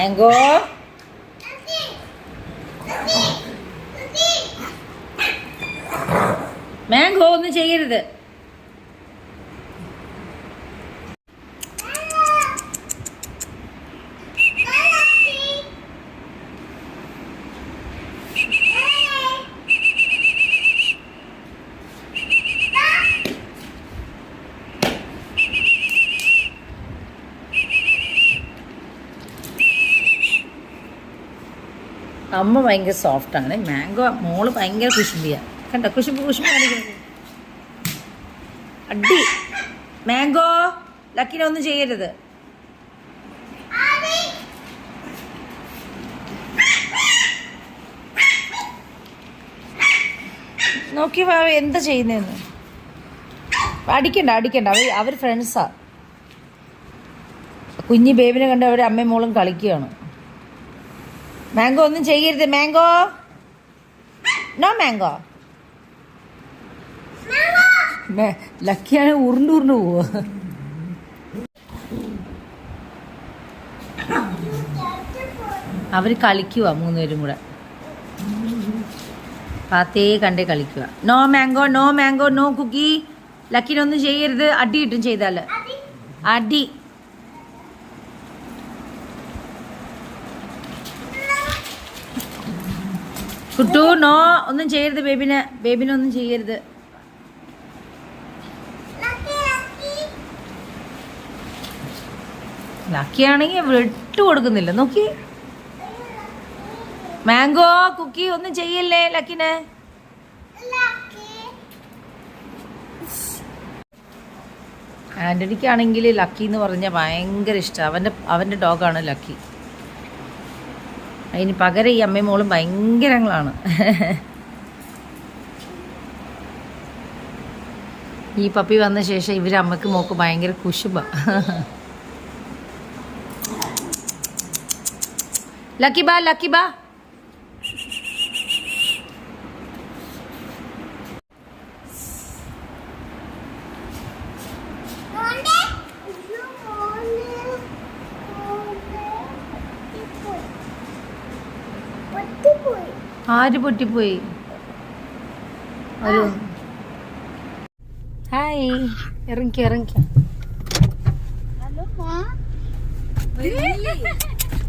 Mango mango ഒന്നും ചെയ്യരുത്. അമ്മ ഭയങ്കര സോഫ്റ്റാണ്. മാംഗോ മോള് ഭയങ്കര കുശുമ്പിയാണ്. കണ്ടോ കുശുമ്പ് കാണിക്കുന്നത്. അടി മാംഗോ ലക്കിനെ ഒന്നും ചെയ്യരുത്. നോക്കി എന്താ ചെയ്യുന്നതെന്ന്. അടിക്കണ്ട അവർ ഫ്രണ്ട്സാ. കുഞ്ഞി ബേബിനെ കണ്ട് അവർ അമ്മയും മോളും കളിക്കുകയാണ്. മാംഗോ ഒന്നും ചെയ്യരുത്. Mango no mango. ലക്കിയാണ് ഉരുണ്ടു പോവുക. അവർ കളിക്കുക മൂന്നുപേരും കൂടെ. പാത്തേ കണ്ടേ കളിക്കുക. No mango no mango no cookie. ലക്കിനൊന്നും ചെയ്യരുത്. അടി കിട്ടും ചെയ്താൽ. അടി. കുട്ടു നോ ഒന്നും ചെയ്യരുത്. ബേബിനൊന്നും ചെയ്യരുത്. ലക്കിയാണെങ്കിൽ വിട്ടു കൊടുക്കുന്നില്ല. നോക്കി മാംഗോ കുക്കി ഒന്നും ചെയ്യല്ലേ ലക്കിനെ. ആന്റണിക്കാണെങ്കിൽ ലക്കി എന്ന് പറഞ്ഞാൽ ഭയങ്കര ഇഷ്ടമാണ്. അവൻ്റെ ഡോഗാണ് ലക്കി. അതിന് പകരം ഈ അമ്മയും മോളും ഭയങ്കരങ്ങളാണ്. ഈ പപ്പി വന്ന ശേഷം ഇവര് അമ്മക്ക് മോക്ക് ഭയങ്കര കുശുബ. ലക്കി ബാ. ആര് പൊട്ടിപ്പോയി? ഒരു ഹായ് ഇറങ്ങിക്ക.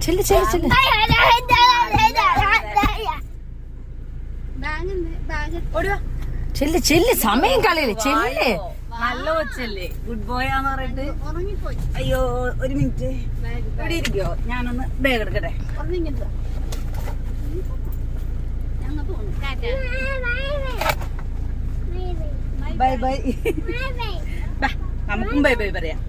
ചെല്ല് സമയം കളയില്ലേ. ചെല്ല്. നല്ല കൊച്ചല്ലേ, ഗുഡ് ബോയ് ആന്ന് പറഞ്ഞിട്ട് ഉറങ്ങിപ്പോയി. അയ്യോ ഒരു മിനിറ്റ് ഇവിടെ ഇരിക്കോ, ഞാനൊന്ന് ബാഗ് എടുക്കട്ടെ. Bye bye. നമുക്കും ബൈ ബൈ പറയാം.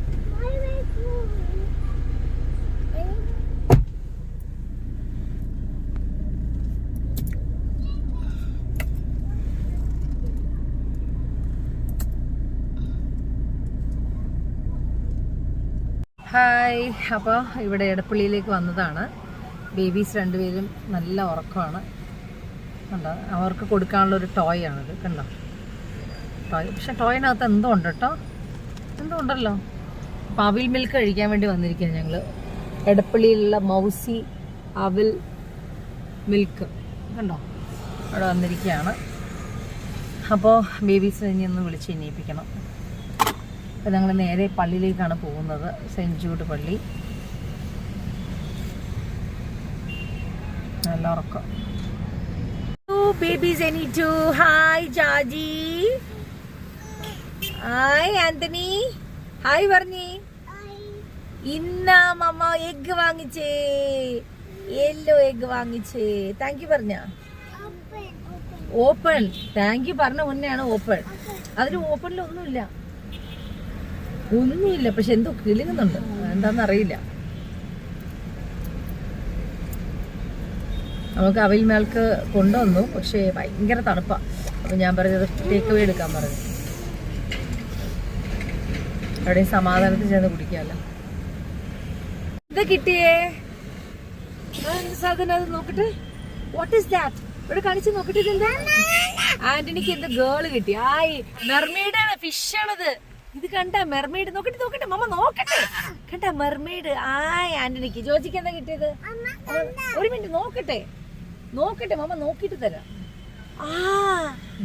ഹായ്. അപ്പോൾ ഇവിടെ എടപ്പള്ളിയിലേക്ക് വന്നതാണ്. ബേബീസ് രണ്ടുപേരും നല്ല ഉറക്കമാണ്. കണ്ടോ, അവർക്ക് കൊടുക്കാനുള്ളൊരു ടോയ് ആണിത്. കണ്ടോ ടോയ്. പക്ഷെ ടോയിനകത്ത് എന്തോ ഉണ്ട് കേട്ടോ, എന്തോ ഉണ്ടല്ലോ. അപ്പോൾ അവിൽ മിൽക്ക് കഴിക്കാൻ വേണ്ടി വന്നിരിക്കുകയാണ് ഞങ്ങൾ. എടപ്പള്ളിയിലുള്ള മൗസി അവിൽ മിൽക്ക് കണ്ടോ, അവിടെ വന്നിരിക്കുകയാണ്. അപ്പോൾ ബേബീസ് ഇനി ഒന്ന് വിളിച്ച് എണീപ്പിക്കണം. അപ്പോൾ ഞങ്ങൾ നേരെ പള്ളിയിലേക്കാണ് പോകുന്നത്, സെൻറ്റ് ജൂഡ് പള്ളി. നല്ല ഉറക്കം. Babies എണീറ്റു. Hi Jaji. Hi Antony. Hi പറഞ്ഞേ. ഇന്നാ മമ്മ എഗ് വാങ്ങിച്ചേ, യെല്ലോ എഗ് വാങ്ങിച്ചേ. താങ്ക് യു പറഞ്ഞ. ഓപ്പൺ. താങ്ക് യു പറഞ്ഞ മുന്നെയാണ് ഓപ്പൺ. അതിന് ഓപ്പണിലൊന്നുമില്ല, പക്ഷെ എന്തോ കിളിങ്ങുന്നുണ്ട്, എന്താണെന്നറിയില്ല. നമുക്ക് അവിൽ മിൽക്ക് കൊണ്ടുവന്നു, പക്ഷേ ഭയങ്കര തണുപ്പാണ്. അപ്പം ഞാൻ പറഞ്ഞത് ടേക്ക് അവേ എടുക്കാൻ പറഞ്ഞു. എവിടെയും സമാധാനത്തിൽ ചെന്ന് കുടിക്കാമല്ലോ. ഇത് കിട്ടിയേ സാധനം, അത് നോക്കട്ടെ. What is that? ഇവിടെ കാണിച്ച് നോക്കട്ടെ. ഇതെന്താ? ആന്റണിക്ക് എന്ത് ഗേള് കിട്ടി. ആയി മെർമെയ്ഡാണ്, ഫിഷാണത്. ഇത് കണ്ട മെർമെയ്ഡ്. നോക്കട്ടെ മമ്മ നോക്കട്ടെ. കണ്ട മെർമെയ്ഡ്. ആന്റണിക്ക്. ജോജിക്ക് എന്താ കിട്ടിയത്? ഒരു മിനിറ്റ് നോക്കട്ടെ മമ്മ നോക്കിട്ട് തരാം.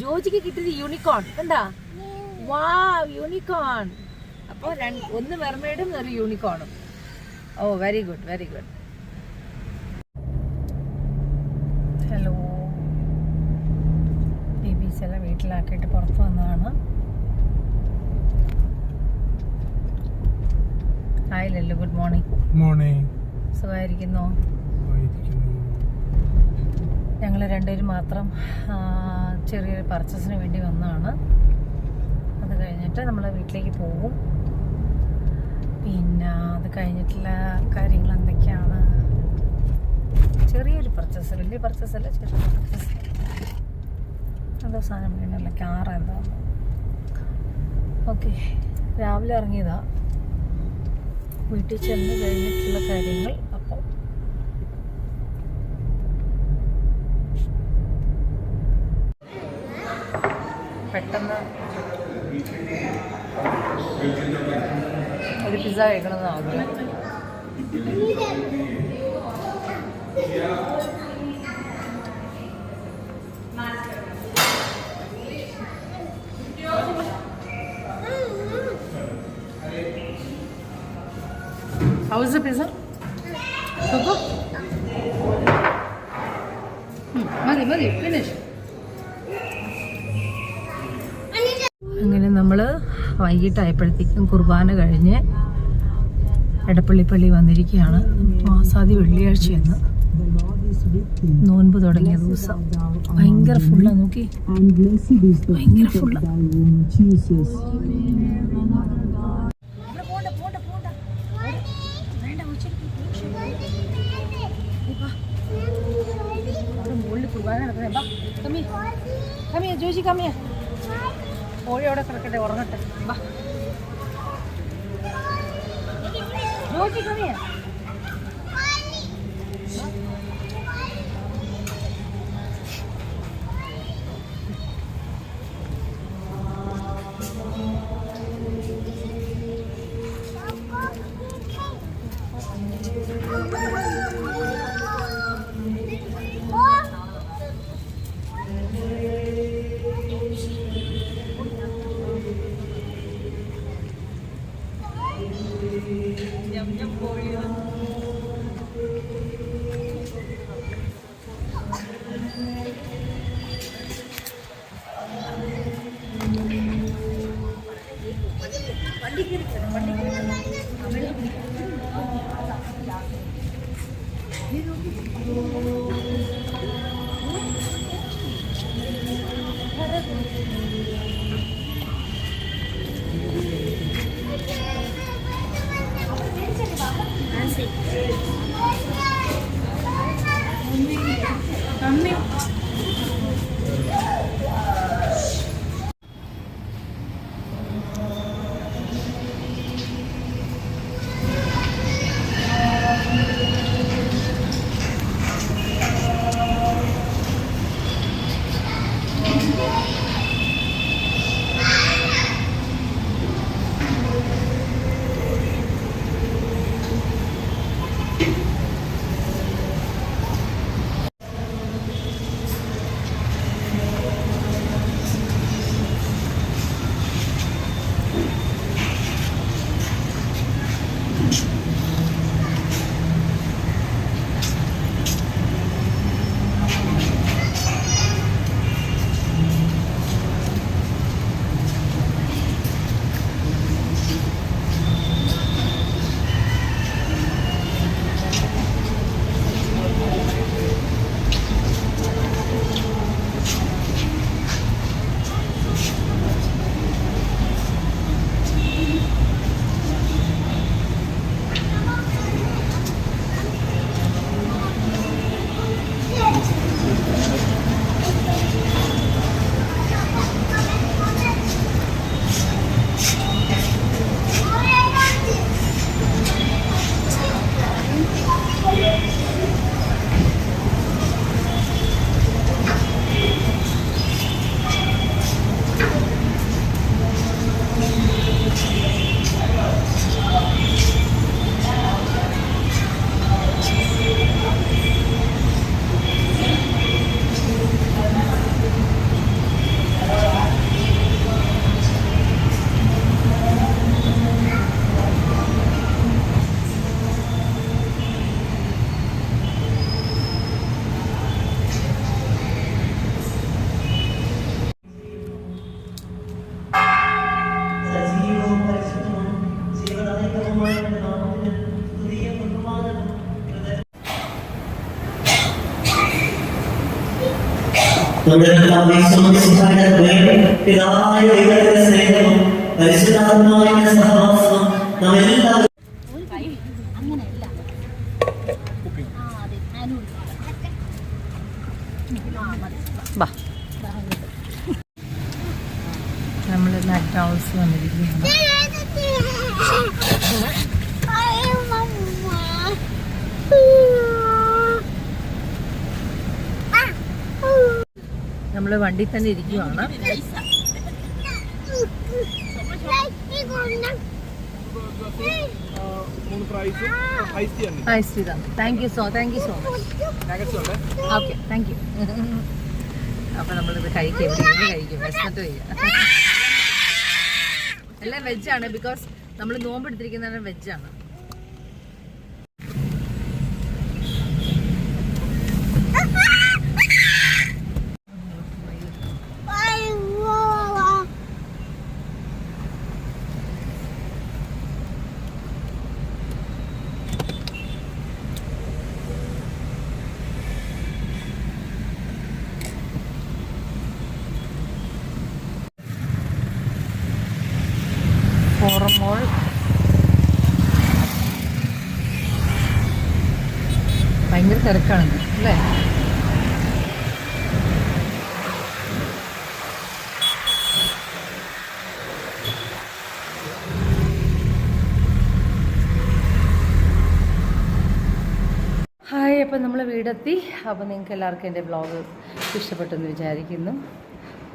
ജോജിക്ക് കിട്ടിയത് യൂണിക്കോൺ. കണ്ടാ? വാ, യൂണിക്കോൺ. അപ്പൊ ഒന്ന് മെർമെയ്ഡും ഒരു യൂണിക്കോണും. Oh very good. Hello, babies എല്ലാം വീട്ടിലാക്കിയിട്ട് പുറത്ത് വന്നതാണ്. Hi Lallu, good morning. സുഖമായിരിക്കുന്നോ? ഞങ്ങൾ രണ്ടുപേരും മാത്രം ചെറിയൊരു പർച്ചേസിന് വേണ്ടി വന്നതാണ്. അത് കഴിഞ്ഞിട്ട് നമ്മൾ വീട്ടിലേക്ക് പോകും. പിന്നെ അത് കഴിഞ്ഞിട്ടുള്ള കാര്യങ്ങൾ എന്തൊക്കെയാണ്? ചെറിയൊരു പർച്ചേസ്, വലിയ പർച്ചേസല്ല, ചെറിയൊരു പർച്ചേസ്. എന്തോ സാധനം വേണ്ടല്ലോ, കാർ എന്താന്ന്. ഓക്കെ, രാവിലെ ഇറങ്ങിയതാ. വീട്ടിൽ ചെന്ന് കഴിഞ്ഞിട്ടുള്ള കാര്യങ്ങൾ അപ്പോൾ പെട്ടെന്ന് ഒരു പിസ്സ കഴിക്കണമെന്ന് ആഗ്രഹം. How is the pizza? Coco? മതി, finish. അങ്ങനെ നമ്മൾ വൈകിട്ടായപ്പോഴത്തേക്കും കുർബാന കഴിഞ്ഞ് എടപ്പള്ളി വന്നിരിക്കുകയാണ്. മാസാദി വെള്ളിയാഴ്ചയെന്ന് നോൻപ് തുടങ്ങിയ ദിവസം. ഭയങ്കര ഫുള്ളാ, നോക്കി, ഭയങ്കര ഫുള്ളാ. ജോജി കമ്മിയ കോഴി അവിടെ കിടക്കട്ടെ, ഉറങ്ങട്ടെ. ജോജി കമ്മിയ. നമ്മുടെ പിതാവായ ദൈവത്തിന്റെ സ്നേഹവും പരിശുദ്ധാത്മാവിന്റെ സഹവാസവും നാമെല്ലാവരും നമ്മൾ മാക്ഡോണൾഡ്സ് വന്നിരിക്കുകയാണ്. നമ്മൾ വണ്ടി തന്നെ ഇരിക്കുവാണ്. Thank you so much. Okay, thank you. അപ്പൊ നമ്മളിത് കഴിക്കും, വിശന്നിട്ട് കഴിക്കാം. എല്ലാം വെജാണ്, ബിക്കോസ് നമ്മൾ നോമ്പെടുത്തിരിക്കുന്നത് വെജാണ്. ഫോറമോൾ ഭയങ്കര തിരക്കാണ് അല്ലേ? ഹായ്, അപ്പം നമ്മൾ വീടെത്തി. അപ്പോൾ നിങ്ങൾക്ക് എല്ലാവർക്കും എൻ്റെ വ്ളോഗ് ഇഷ്ടപ്പെട്ടെന്ന് വിചാരിക്കുന്നു.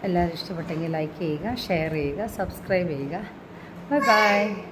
എല്ലാവരും ഇഷ്ടപ്പെട്ടെങ്കിൽ ലൈക്ക് ചെയ്യുക, ഷെയർ ചെയ്യുക, സബ്സ്ക്രൈബ് ചെയ്യുക. Bye bye.